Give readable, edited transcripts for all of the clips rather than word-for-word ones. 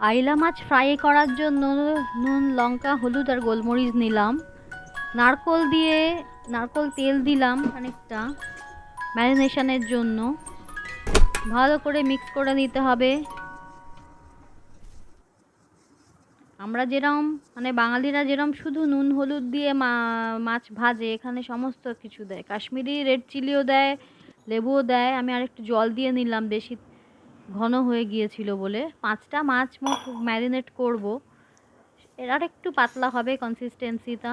আইলা মাছ fry করার জন্য নুন, লঙ্কা, হলুদ আর গোলমরিচ নিলাম। নারকোল তেল দিলাম খানিকটা ম্যারিনেশনের জন্য। ভালো করে মিক্স করে নিতে হবে। আমরা যেরম বাঙালিরা যেরম শুধু নুন হলুদ দিয়ে মাছ ভাজে, এখানে সমস্ত কিছু দেয়। কাশ্মীরি রেড চিলিও দেয়, লেবুও দেয়। আমি আরেকটু জল দিয়ে নিলাম, বেশি ঘন হয়ে গিয়েছিল বলে। 5টা মাছ মোট ম্যারিনেট করব। এর আর একটু পাতলা হবে কনসিস্টেন্সিটা।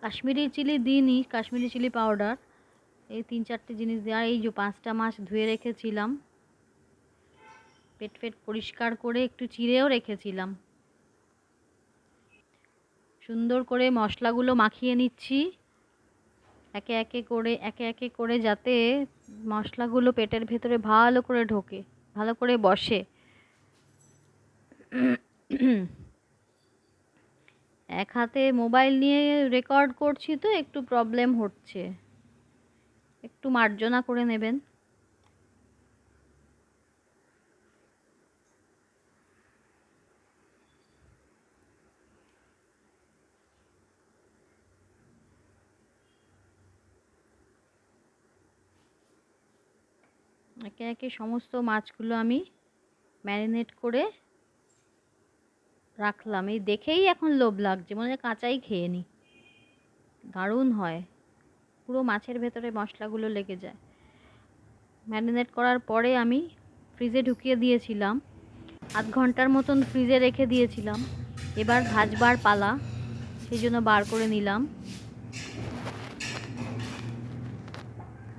কাশ্মীরি চিলি দিইনি, কাশ্মীরি চিলি পাউডার। এই 3-4টে জিনিস দিয়ে। আর এই যে 5টা মাছ ধুয়ে রেখেছিলাম, পেট পরিষ্কার করে একটু চিড়েও রেখেছিলাম। সুন্দর করে মশলাগুলো মাখিয়ে নিচ্ছি একে একে করে, যাতে মশলাগুলো পেটের ভেতরে ভালো করে ঢোকে, ভালো করে বসে। এক হাতে মোবাইল নিয়ে রেকর্ড করছি তো একটু প্রবলেম হচ্ছে, একটু মার্জনা করে নেবেন। একে একে সমস্ত মাছগুলো আমি ম্যারিনেট করে রাখলাম। এই দেখেই এখন লোভ লাগছে, মনে হয় কাঁচাই খেয়ে নিই। দারুণ হয়, পুরো মাছের ভেতরে মশলাগুলো লেগে যায়। ম্যারিনেট করার পরে আমি ফ্রিজে ঢুকিয়ে দিয়েছিলাম, আধ ঘন্টার মতন ফ্রিজে রেখে দিয়েছিলাম। এবার ভাজবার পালা, সেই জন্য বার করে নিলাম।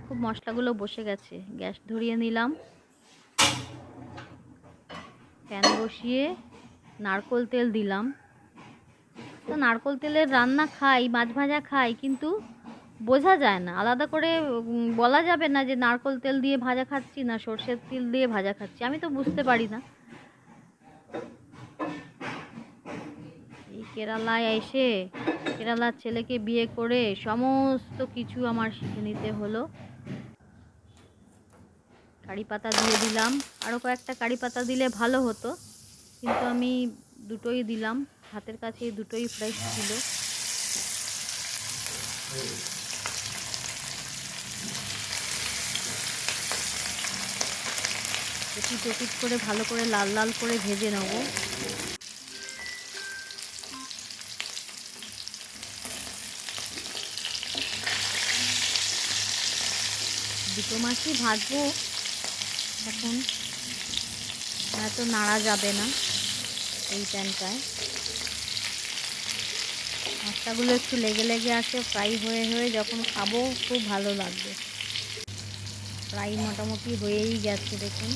খুব মশলাগুলো বসে গেছে। গ্যাস ধরিয়ে নিলাম, প্যান বসিয়ে নারকোল তেল দিলাম। তো নারকোল তেলের রান্না খাই, মাছ ভাজা খাই, কিন্তু বোঝা যায় না, আলাদা করে বলা যাবে না যে নারকোল তেল দিয়ে ভাজা খাচ্ছি না সর্ষের তেল দিয়ে ভাজা খাচ্ছি। আমি তো বুঝতে পারি না। এই কেরালায় এসে, কেরালার ছেলেকে বিয়ে করে সমস্ত কিছু আমার শিখে নিতে হলো। কারি পাতা দিয়ে দিলাম। আরও কয়েকটা কারি পাতা দিলে ভালো হতো, কিন্তু আমি দুটোই দিলাম। হাতের কাছে দুটোই ফ্রেশ ছিল। এপিট ওপিট করে ভালো করে লাল লাল করে ভেজে নেব। দুটো মাছই ভাজবো এখন, এত নাড়া যাবে না এই প্যানটায়। মশলাগুলো একটু লেগে লেগে আসে, ফ্রাই হয়ে হয়ে যখন খাবো খুব ভালো লাগবে। ফ্রাই মোটামুটি হয়েই গেছে দেখুন।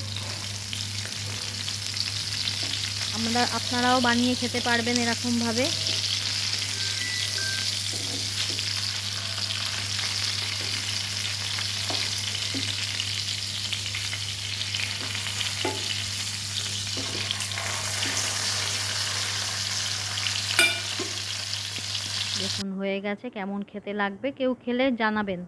আপনারাও বানিয়ে খেতে পারবেন এরকমভাবে। দেখুন হয়ে গেছে, কেমন খেতে লাগবে কেউ খেলে জানাবেন।